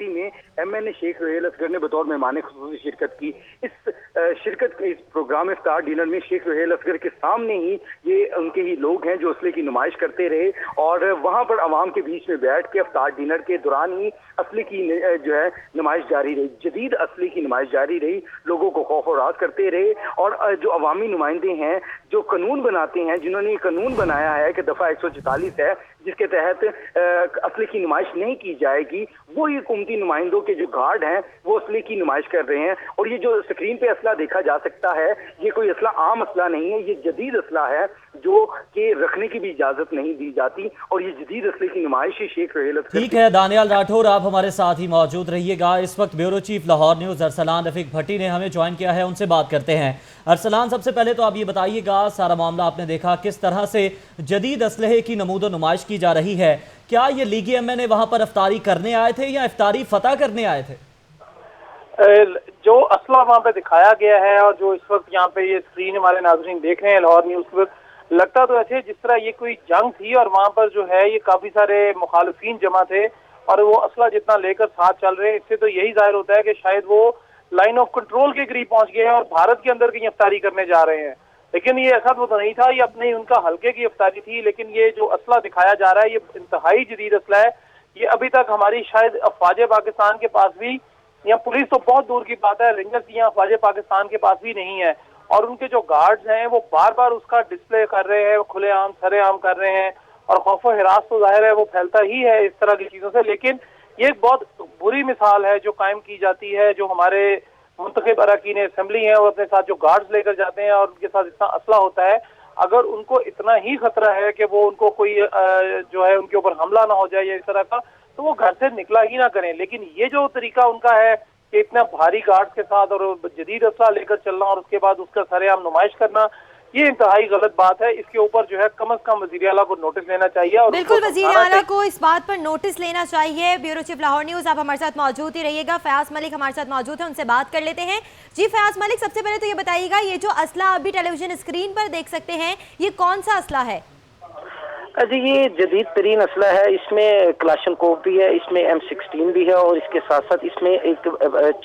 में एमएनए शेख रुहेल असगर ने बतौर मेहमान खुसूसी शिरकत की। इस प्रोग्राम इफ्तार डिनर में शेख रुहेल असगर के सामने ही ये उनके ही लोग हैं जो असले की नुमाइश करते रहे और वहां पर अवाम के बीच में बैठ के इफ्तार डिनर के दौरान ही असले की जो है नुमाइश जारी रही, जदीद असले की नुमाइश जारी रही। लोगों को खौफ और राज करते रहे और जो अवामी नुमाइंदे हैं, जो कानून बनाते हैं, जिन्होंने ये कानून बनाया है कि दफा 144 है जिसके तहत असले की नुमाइश नहीं की जाएगी, वो ये हुकूमती नुमाइंदों के जो गार्ड हैं वो असले की नुमाइश कर रहे हैं। और ये जो स्क्रीन पे असला देखा जा सकता है, ये कोई असला आम असला नहीं है, ये जदीद असला है जो कि रखने की भी इजाजत नहीं दी जाती और ये जदीद असले की नुमाइश ही शेख रुहेल असगर। ठीक है दानियाल राठौर, आप हमारे साथ ही मौजूद रहिएगा। इस वक्त bureau chief Lahore news Arsalan Rafiq Bhatti ने हमें ज्वाइन किया है, उनसे बात करते हैं। अरसलान, सबसे पहले तो आप ये बताइएगा, सारा मामला आपने देखा, किस तरह से जदीद असलहे की नमूदो नुमाइश की जा रही है? क्या ये लीगी एमएनए वहां पर इफ्तारी करने आए थे या इफ्तारी फतह करने आए थे? जो असला वहाँ पे दिखाया गया है और जो इस वक्त यहाँ पे ये स्क्रीन हमारे नाज़रीन देख रहे हैं लाहौर न्यूज पर, लगता तो ऐसे जिस तरह ये कोई जंग थी और वहाँ पर जो है ये काफी सारे मुखालिफिन जमा थे और वो असला जितना लेकर साथ चल रहे हैं। इससे तो यही जाहिर होता है कि शायद वो लाइन ऑफ कंट्रोल के करीब पहुंच गए हैं और भारत के अंदर की इफ्तारी करने जा रहे हैं। लेकिन ये ऐसा तो नहीं था, ये अपने उनका हल्के की इफ्तारी थी। लेकिन ये जो असला दिखाया जा रहा है ये इंतहाई जदीद असला है। ये अभी तक हमारी शायद अफवाज पाकिस्तान के पास भी, या पुलिस तो बहुत दूर की बात है, रेंजर्स यहाँ अफवाज पाकिस्तान के पास भी नहीं है। और उनके जो गार्ड्स हैं वो बार बार उसका डिस्प्ले कर रहे हैं, खुलेआम सरेआम कर रहे हैं और खौफ व हिरास तो जाहिर है वो फैलता ही है इस तरह की चीजों से। लेकिन ये एक बहुत बुरी मिसाल है जो कायम की जाती है, जो हमारे मुंतखब अरकान असेंबली हैं और अपने साथ जो गार्ड्स लेकर जाते हैं और उनके साथ इतना असला होता है, अगर उनको इतना ही खतरा है कि वो उनको कोई जो है उनके ऊपर हमला ना हो जाए या इस तरह का, तो वो घर से निकला ही ना करें। लेकिन ये जो तरीका उनका है कि इतना भारी गार्ड्स के साथ और जदीद असला लेकर चलना और उसके बाद उसका सरेआम नुमाइश करना, ये इंतहाई गलत बात है। इसके ऊपर जो है कम से कम वज़ीर आला को नोटिस लेना चाहिए। और बिल्कुल, वज़ीर आला को इस बात पर नोटिस लेना चाहिए। ब्यूरो चीफ लाहौर न्यूज, आप हमारे साथ मौजूद ही रहिएगा। फयाज मलिक हमारे साथ मौजूद है, उनसे बात कर लेते हैं। जी फयाज मलिक, सबसे पहले तो ये बताइएगा, ये जो असला अभी टेलीविजन स्क्रीन पर देख सकते हैं, ये कौन सा असला है? जी ये जदीद तरीन असला है। इसमें क्लाशनकोव भी है, इसमें M16 भी है और इसके साथ साथ इसमें एक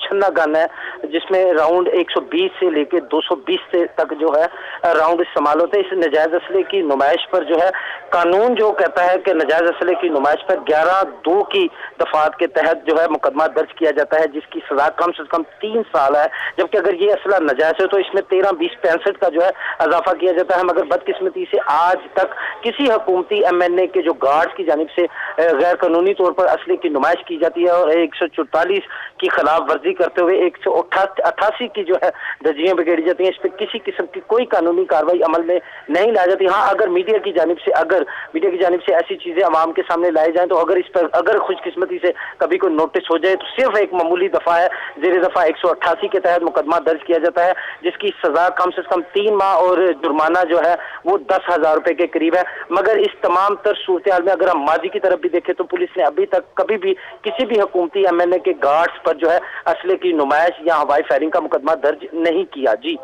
छन्ना गन है जिसमें राउंड 120 से लेके 220 से तक जो है राउंड इस्तेमाल होते हैं। इस नजायज असले की नुमाइश पर जो है कानून जो कहता है कि नजायज असले की नुमाइश पर 11(2) की दफात के तहत जो है मुकदमा दर्ज किया जाता है, जिसकी सजा कम से कम 3 साल है। जबकि अगर ये असला नजायज है तो इसमें 13, 20, 65 का जो है इजाफा किया जाता है। मगर बदकिस्मती से आज तक किसी हुकूमती एमएनए के जो गार्ड्स की जानिब से गैर कानूनी तौर पर असले की नुमाइश की जाती है और 144 की खिलाफ वर्जी करते हुए 188 की जो है धज्जियां बिखेरी जाती हैं, इस पर किसी किस्म की कोई कानूनी कार्रवाई अमल में नहीं लाई जाती। हाँ, अगर मीडिया की जानिब से ऐसी चीजें आवाम के सामने लाई जाए तो अगर इस पर अगर खुशकिस्मती से कभी कोई नोटिस हो जाए तो सिर्फ एक मामूली दफा है, जेर दफा 188 के तहत मुकदमा दर्ज किया जाता है, जिसकी सजा कम से कम 3 माह और जुर्माना जो है वो 10,000 रुपए के करीब है। मगर इस तमाम तर सूरत में अगर हम माजी की तरफ भी देखें तो पुलिस ने अभी तक कभी भी किसी भी हुकूमती एमएनए के गार्ड्स पर जो है असले की नुमाइश या हवाई फायरिंग का मुकदमा दर्ज नहीं किया। जी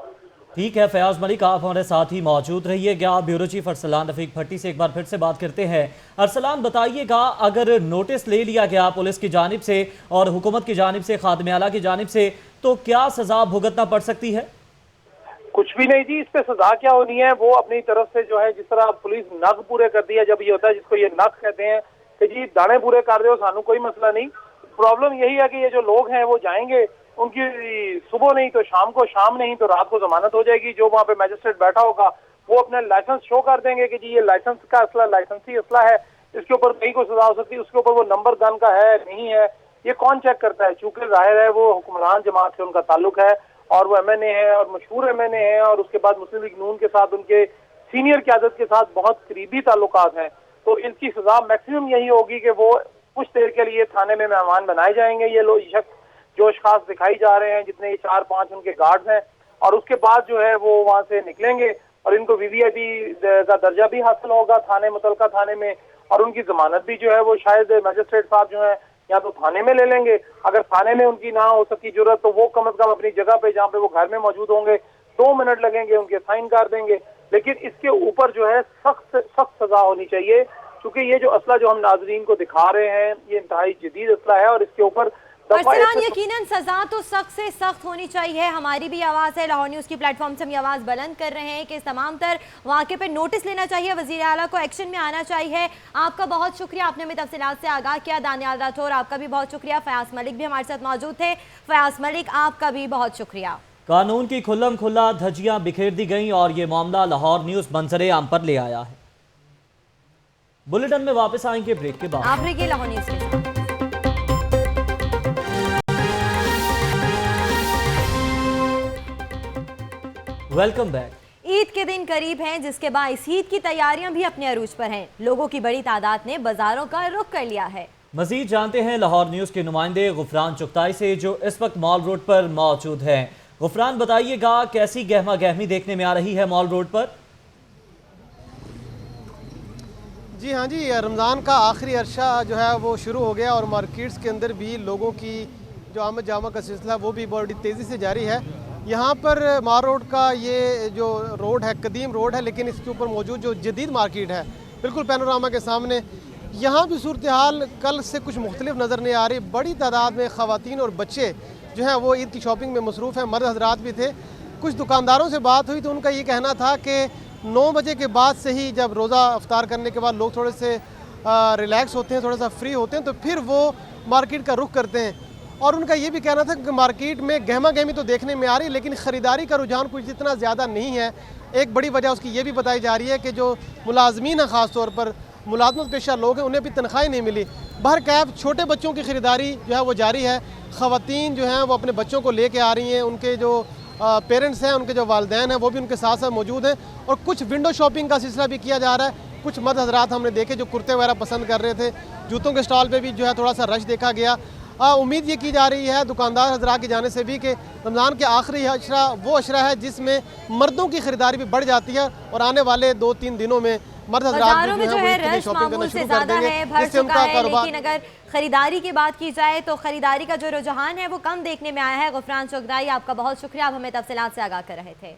ठीक है फयाज मलिक, आप हमारे साथ ही मौजूद रहिएगा। ब्यूरो चीफ अरसलान रफीक भट्टी से एक बार फिर से बात करते हैं। अरसलान, बताइएगा, अगर नोटिस ले लिया गया पुलिस की जानिब से और हुकूमत की जानिब से, खादिम आला की जानिब से, तो क्या सजा भुगतना पड़ सकती है? कुछ भी नहीं जी, इस पे सजा क्या होनी है, वो अपनी तरफ से जो है जिस तरह पुलिस नग पूरे कर दिया, जब ये होता है जिसको ये नग कहते हैं कि जी दाने पूरे कर रहे हो, सानू कोई मसला नहीं। प्रॉब्लम यही है कि ये जो लोग हैं वो जाएंगे, उनकी सुबह नहीं तो शाम को, शाम नहीं तो रात को जमानत हो जाएगी। जो वहाँ पे मैजिस्ट्रेट बैठा होगा वो अपना लाइसेंस शो कर देंगे कि जी ये लाइसेंस का असला लाइसेंसी असला है, इसके ऊपर कहीं को सजा हो सकती है, उसके ऊपर वो नंबर गन का है नहीं है, ये कौन चेक करता है? चूंकि जाहिर है वो हुक्मरान जमात से उनका ताल्लुक है और वो MNA है और मशहूर MNA है और उसके बाद मुस्लिम लीग नून के साथ उनके सीनियर क़यादत के साथ बहुत करीबी ताल्लुकात हैं। तो इनकी सजा मैक्सिमम यही होगी कि वो कुछ देर के लिए थाने में मेहमान बनाए जाएंगे, ये लोग शख्स जो खास दिखाई जा रहे हैं, जितने 4-5 उनके गार्ड्स हैं, और उसके बाद जो है वो वहाँ से निकलेंगे और इनको VVIP का दर्जा भी हासिल होगा थाने मुतलका थाने में, और उनकी जमानत भी जो है वो शायद मजिस्ट्रेट साहब जो है या तो थाने में ले लेंगे, अगर थाने में उनकी ना हो सकी जरूरत तो वो कम अज कम अपनी जगह पे जहाँ पे वो घर में मौजूद होंगे 2 मिनट लगेंगे, उनके साइन कर देंगे। लेकिन इसके ऊपर जो है सख्त सजा होनी चाहिए, क्योंकि ये जो असला जो हम नाजरीन को दिखा रहे हैं ये इंतहाई जदीद असला है और इसके ऊपर यकीनन सजा तो सख्त से सख्त होनी चाहिए। हमारी भी आवाज़ है, लाहौर न्यूज़ की प्लेटफॉर्म से हम ये आवाज़ बुलंद कर रहे हैं कि इस तमाम तर वाक़े पे नोटिस लेना चाहिए, वज़ीर आला को एक्शन में आना चाहिए। आपका बहुत शुक्रिया, आपने हमें तफसीलात से आगाह किया। दानियाल राठौर आपका भी बहुत शुक्रिया। फयाज मलिक भी हमारे साथ मौजूद थे। फयाज मलिक आपका भी बहुत शुक्रिया। कानून की खुल्लम खुल्ला धज्जियां बिखेर दी गईं और ये मामला लाहौर न्यूज़ मंजरे आम पर ले आया है। बुलेटिन में वापस आएंगे ब्रेक के बाद। आप रहिए लाहौर न्यूज़ के साथ। Welcome back. ईद के दिन करीब हैं, जिसके बाद ईद की तैयारियां भी अपने अरूज पर हैं। लोगों की बड़ी तादाद ने बाजारों का रुख कर लिया है। मजीद जानते हैं लाहौर न्यूज़ के नुमाइंदे गुफरान चुगताई से, जो इस वक्त मॉल रोड पर मौजूद हैं। गुफरान, बताइएगा कैसी गहमा गहमी देखने में आ रही है मॉल रोड पर? जी हाँ जी, रमज़ान का आखिरी अरसा जो है वो शुरू हो गया और मार्केट्स के अंदर भी लोगों की जो आमद जामा का सिलसिला वो भी बड़ी तेज़ी से जारी है। यहाँ पर मार रोड का ये जो रोड है कदीम रोड है, लेकिन इसके ऊपर मौजूद जो जदीद मार्केट है बिल्कुल पैनोरामा के सामने, यहाँ भी सूरत हाल कल से कुछ मुख्तलिफ नज़र नहीं आ रही। बड़ी तादाद में ख़वातीन और बच्चे जो हैं वो ईद की शॉपिंग में मसरूफ़ हैं, मर्द हजरात भी थे। कुछ दुकानदारों से बात हुई तो उनका ये कहना था कि 9 बजे के बाद से ही जब रोज़ा अफ्तार करने के बाद लोग थोड़े से रिलैक्स होते हैं, थोड़ा सा फ्री होते हैं, तो फिर वो मार्केट का रुख करते हैं। और उनका ये भी कहना था कि मार्केट में गहमा गहमी तो देखने में आ रही, लेकिन ख़रीदारी का रुझान कुछ इतना ज़्यादा नहीं है। एक बड़ी वजह उसकी ये भी बताई जा रही है कि जो मुलाजमीन हैं, ख़ास तौर पर मुलाजमत पेशा लोग हैं, उन्हें भी तनख्वाही नहीं मिली। बहरकैफ छोटे बच्चों की ख़रीदारी जो है वो जारी है। ख़वातीन जो हैं वो अपने बच्चों को लेके आ रही हैं, उनके जो पेरेंट्स हैं, उनके जो वालिदैन हैं वो भी उनके साथ साथ मौजूद हैं। और कुछ विंडो शॉपिंग का सिलसिला भी किया जा रहा है। कुछ मर्द हजरात हमने देखे जो कुर्ते वगैरह पसंद कर रहे थे। जूतों के स्टॉल पे भी जो है थोड़ा सा रश देखा गया। उम्मीद ये की जा रही है दुकानदार हजरात की जाने से भी कि रमज़ान के आखिरी अशरा वो अशरा है जिसमें मर्दों की खरीदारी भी बढ़ जाती है और आने वाले 2-3 दिनों में मर्द हजरात भी जो है वो शॉपिंग करना शुरू कर देंगे, जिससे उनका कारोबार। लेकिन अगर खरीदारी की बात की जाए तो खरीदारी का जो रुझान है वो कम देखने में आया है। गुफरान चुगताई, आपका बहुत शुक्रिया, आप हमें तफसीलात से आगाह कर रहे थे।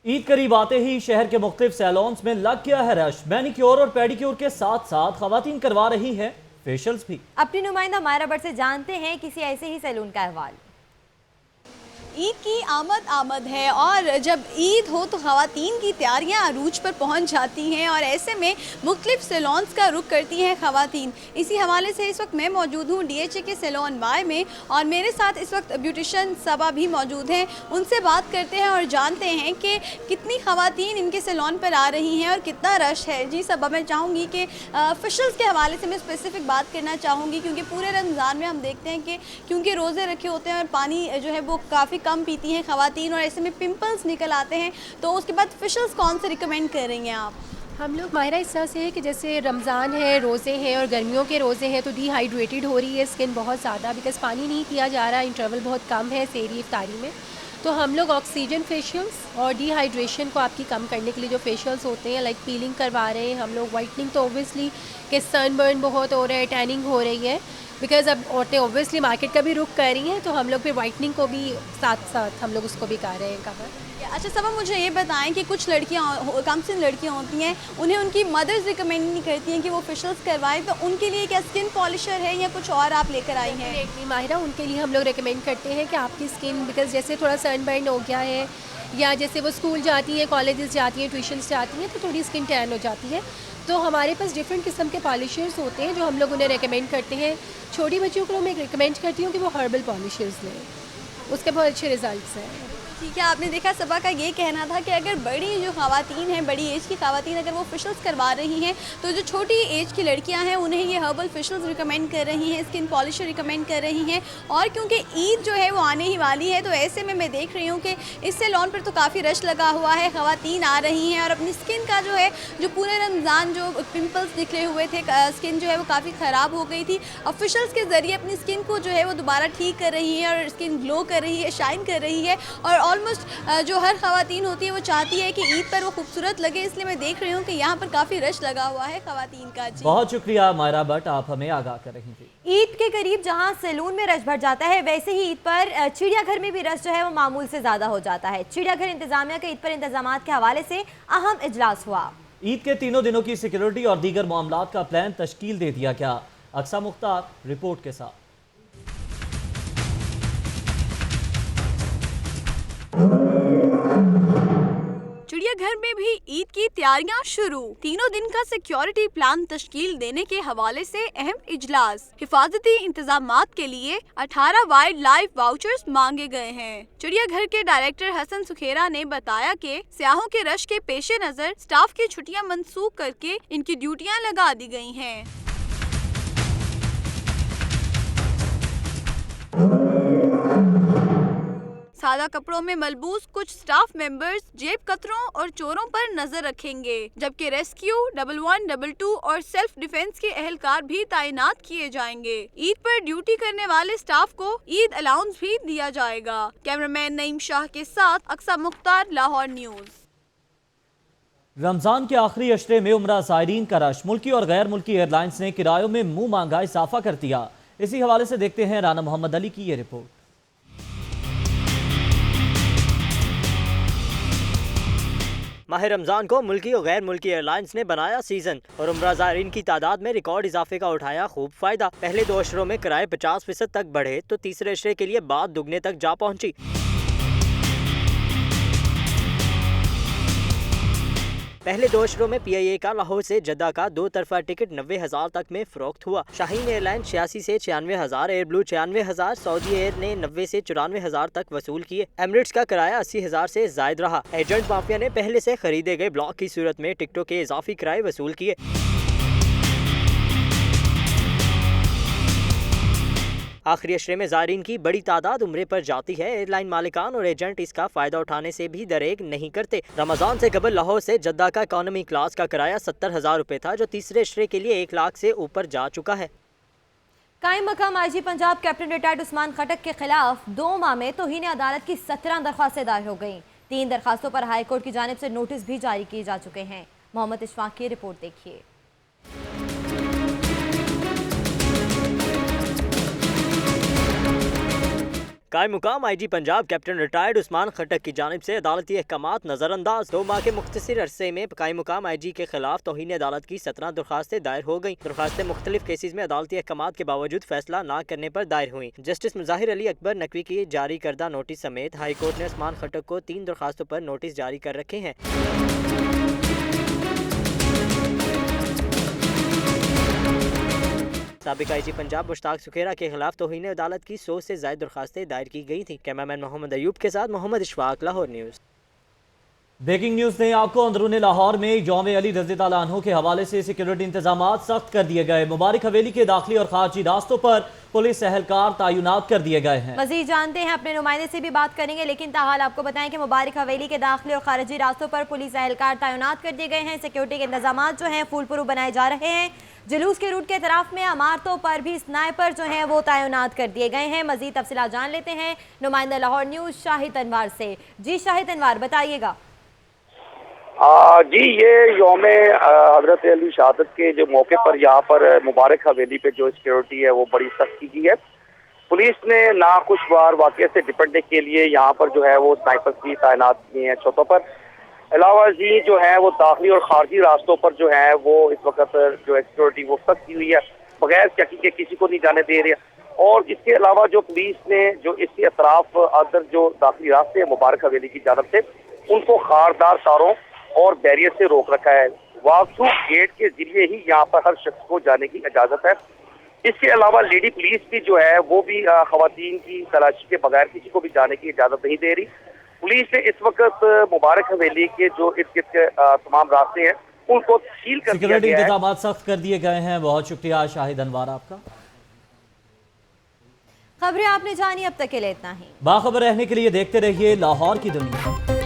ईद करीब आते ही शहर के मुख्तलिफ सैलून्स में लग गया है रश। मैनिक्योर और पेडिक्योर के साथ साथ खवातीन करवा रही है फेशियल्स भी। अपनी नुमाइंदा मायरा भट्ट से जानते हैं किसी ऐसे ही सैलून का अहवाल। ईद की आमद है और जब ईद हो तो ख़वातीन की तैयारियां अरूज पर पहुंच जाती हैं और ऐसे में मुख्तलिफ सैलून्स का रुख करती हैं ख़वातीन। इसी हवाले से इस वक्त मैं मौजूद हूं DHA के सैलून वाई में और मेरे साथ इस वक्त ब्यूटिशन सबा भी मौजूद हैं। उनसे बात करते हैं और जानते हैं कि कितनी ख़वातीन इनके सैलून पर आ रही हैं और कितना रश है। जी सबा, मैं चाहूँगी कि फेशियल्स के हवाले से मैं स्पेसिफ़िक बात करना चाहूँगी, क्योंकि पूरे रमज़ान में हम देखते हैं कि क्योंकि रोज़े रखे होते हैं और पानी जो है वो काफ़ी कम पीती हैं ख़वातीन और ऐसे में पिंपल्स निकल आते हैं, तो उसके बाद फेशियल्स कौन से रिकमेंड कर रही हैं आप? हम लोग माहिरा इस तरह से है कि जैसे रमज़ान है, रोज़े हैं और गर्मियों के रोज़े हैं तो डिहाइड्रेटेड हो रही है स्किन बहुत ज़्यादा, बिकॉज़ पानी नहीं पिया जा रहा, इंटरवल बहुत कम है सेहरी इफ्तारी में। तो हम लोग ऑक्सीजन फेशियल्स और डिहाइड्रेशन को आपकी कम करने के लिए जो फेशियल्स होते हैं लाइक पीलिंग करवा रहे हैं हम लोग। वाइटनिंग तो ओबियसली कि सनबर्न बहुत हो रहा है, टैनिंग हो रही है, बिकॉज़ अब औरतें ओबियसली मार्केट का भी रुख कर रही हैं, तो हम लोग फिर वाइटनिंग को भी साथ साथ हम लोग उसको भी कर रहे हैं कवर। अच्छा सबा, मुझे ये बताएं कि कुछ लड़कियां, कम से लड़कियां होती हैं, उन्हें उनकी मदर्स रिकमेंड नहीं करती हैं कि वो फेशियल्स करवाएं, तो उनके लिए क्या स्किन पॉलिशर है या कुछ और आप लेकर आई हैं? माहिरा, उनके लिए हम लोग रिकमेंड करते हैं कि आपकी स्किन, बिकॉज़ जैसे थोड़ा सनबर्न हो गया है या जैसे वो स्कूल जाती हैं, कॉलेजेस जाती हैं, ट्यूशन्स जाती हैं, तो थोड़ी स्किन टैन हो जाती है, तो हमारे पास डिफरेंट किस्म के पॉलिशर्स होते हैं जो हम लोग उन्हें रेकमेंड करते हैं। छोटी बच्चियों को मैं रिकमेंड करती हूँ कि वो हर्बल पॉलिशर्स लें, उसके बहुत अच्छे रिजल्ट्स हैं। ठीक है, आपने देखा सबा का ये कहना था कि अगर बड़ी जो ख़वातीन हैं, बड़ी एज की ख़वातीन अगर वो फेशियल्स करवा रही हैं तो जो छोटी एज की लड़कियां हैं उन्हें ये हर्बल फेशियल्स रिकमेंड कर रही हैं, स्किन पॉलिशर रिकमेंड कर रही हैं। और क्योंकि ईद जो है वो आने ही वाली है तो ऐसे में मैं देख रही हूँ कि इस सैलून पर तो काफ़ी रश लगा हुआ है, ख़वातीन आ रही हैं और अपनी स्किन का जो है, जो पूरे रमज़ान जो पिंपल्स निकले हुए थे, स्किन जो है वो काफ़ी ख़राब हो गई थी, अब फेशियल्स के ज़रिए अपनी स्किन को जो है वो दोबारा ठीक कर रही है और स्किन ग्लो कर रही है, शाइन कर रही है। और ऑलमोस्ट जो हर ख़वातीन होती है वो चाहती है कि ईद पर वो खूबसूरत लगे, इसलिए मैं देख रही हूँ कि यहाँ पर काफ़ी रश लगा हुआ है ख़वातीन का। जी बहुत शुक्रिया मायरा भट्ट, आप हमें आगाह कर रही थी। ईद के करीब जहां सैलून में रश बढ़ जाता है, वैसे ही ईद पर चिड़ियाघर में भी रश जो है वो मामूल से ज़्यादा हो जाता है। चिड़ियाघर इंतजामिया के ईद पर इंतजामात के हवाले से अहम इजलास हुआ। ईद के तीनों दिनों की सिक्योरिटी और दीगर मामलात का प्लान तश्कील दे दिया गया। अक्सा मुख्तार रिपोर्ट के साथ। चिड़ियाघर में भी ईद की तैयारियां शुरू, तीनों दिन का सिक्योरिटी प्लान तश्कील देने के हवाले से अहम इजलास। हिफाजती इंतजामात के लिए 18 वाइल्ड लाइफ वाउचर्स मांगे गए हैं। चिड़ियाघर के डायरेक्टर हसन सुखेरा ने बताया कि सयाहों के रश के पेश नजर स्टाफ की छुट्टियां मंसूख करके इनकी ड्यूटियां लगा दी गई हैं। सादा कपड़ों में मलबूस कुछ स्टाफ मेंबर्स जेब कतरों और चोरों पर नजर रखेंगे, जबकि रेस्क्यू 1122 और सेल्फ डिफेंस के एहलकार भी तैनात किए जाएंगे। ईद पर ड्यूटी करने वाले स्टाफ को ईद अलाउंस भी दिया जाएगा। कैमरामैन नईम शाह के साथ अक्सा मुख्तार, लाहौर न्यूज। रमजान के आखिरी अशरे में उम्रा ज़ायरीन का रश, मुल्की और गैर मुल्की एयरलाइंस ने किरायों में मुंह मांगा इजाफा कर दिया। इसी हवाले से देखते हैं राना मोहम्मद अली की ये रिपोर्ट। माह रमज़ान को मुल्की और गैर मुल्की एयरलाइंस ने बनाया सीजन और उम्रा ज़ायरीन की तादाद में रिकॉर्ड इजाफे का उठाया खूब फायदा। पहले 2 अशरों में किराए 50% तक बढ़े तो तीसरे अशरे के लिए बात दुगने तक जा पहुंची। पहले 2 अशरों में PIA का लाहौर से जद्दा का 2 तरफा टिकट 90,000 तक में फरोख्त हुआ। शाहीन एयरलाइन 86 से 96,000, एयर ब्लू 96,000, सऊदी एयर ने 90 से 94,000 तक वसूल किए। एमिरेट्स का किराया 80,000 से जायद रहा। एजेंट माफिया ने पहले से खरीदे गए ब्लॉक की सूरत में टिकटों के इजाफी किराए वसूल किए। आखिरी अशरे में ज़ायरीन की बड़ी तादाद उम्रे पर जाती है। एयरलाइन मालिकान और एजेंट इसका फ़ायदा उठाने से भी दरेग नहीं करते। रमज़ान से कबल लाहौर से जद्दा का इकॉनमी क्लास का किराया 70,000 रुपये था, जो तीसरे अशरे के लिए 1 लाख से ऊपर जा चुका है। कायम मकाम IG Punjab captain retired Usman Khattak के खिलाफ 2 माह में तौहीन अदालत की 17 दरख्वास्तें दायर हो गईं। 3 दरख्वास्तों पर हाई कोर्ट की जानिब से नोटिस भी जारी किए जा चुके हैं। मोहम्मद इशफाक की रिपोर्ट देखिए। कायम मुकाम IG Punjab captain retired Usman Khattak की जानिब से अदालती अहकामात नज़रअंदाज। 2 माह के मुख्तसर अरसे में कायम मुकाम IG के खिलाफ तौहीन अदालत की 17 दरख्वास्तें दायर हो गईं। दरख्वास्तें मुख्तलिफ केसेस में अदालती अहकामात के बावजूद फैसला न करने पर दायर हुई। जस्टिस मुजाहिर अली अकबर नकवी की जारी करदा नोटिस समेत हाई कोर्ट ने उस्मान खटक को 3 दरख्वास्तों पर नोटिस जारी कर रखे हैं। साबिक IG पंजाब मुश्ताक सुखेरा के खिलाफ तौहीन अदालत की 100 से ज़ायद दरख्वास्तें दायर की गई थी। कैमरामैन मोहम्मद अयूब के साथ Mohammad Ishfaq, Lahore news. Breaking news ने आपको अंदरून लाहौर में यौम अली रज़ी अल्लाह अन्हु के हवाले से सिक्योरिटी इंतजामात सख्त कर दिए गए। मुबारक हवेली के दाखिली और खारजी रास्तों पर पुलिस एहलकार तैनात कर दिए गए हैं। मज़ीद जानते हैं, अपने नुमाइंदे से भी बात करेंगे, लेकिन ताहाल आपको बताएं कि मुबारक हवेली के दाखिली और खारजी रास्तों पर पुलिस एहलकार तैनात कर दिए गए हैं। सिक्योरिटी के इंतजामात जो हैं फूल पुरू बनाए जा रहे हैं। जुलूस के रूट के तरफ में इमारतों पर भी स्नाइपर जो हैं वो तैनात कर दिए गए हैं। मज़ीद तफसीलात जान लेते हैं नुमाइंदा लाहौर न्यूज़ शाहिद अनवार से। जी शाहिद अनवार, बताइएगा। जी, ये यौम हजरत अली शहादत के जो मौके पर यहाँ पर मुबारक हवेली पे जो सिक्योरिटी है वो बड़ी सख्ती की है। पुलिस ने नाखुशगवार वाक़े से निपटने के लिए यहाँ पर जो है वो स्नाइपर्स भी तैनात किए हैं छतों पर। अलावा जी जो है वो दाखिली और खारजी रास्तों पर जो है वो इस वक्त जो सिक्योरिटी वो सख्त की हुई है, बगैर चेकिंग के किसी को नहीं जाने दे रही है। और इसके अलावा जो पुलिस ने जो इसके अतराफ अंदर जो दाखिली रास्ते हैं मुबारक हवेली की जानब से, उनको खारदार तारों और बैरियर से रोक रखा है। वॉक थ्रू गेट के जरिए ही यहाँ पर हर शख्स को जाने की इजाजत है। इसके अलावा लेडी पुलिस भी जो है वो भी खवातीन की तलाशी के बगैर किसी को भी जाने की इजाजत नहीं दे रही। पुलिस ने इस वक्त मुबारक हवेली के जो इर्द गिर्द के तमाम रास्ते हैं उनको सील कर दिया सिक्योरिटी गया है। इंतजाम सख्त कर दिए गए हैं। बहुत शुक्रिया शाहिद अनवर आपका। खबरें आपने जानी, अब तक के लिए इतना ही। बाखबर रहने के लिए देखते रहिए लाहौर की दुनिया।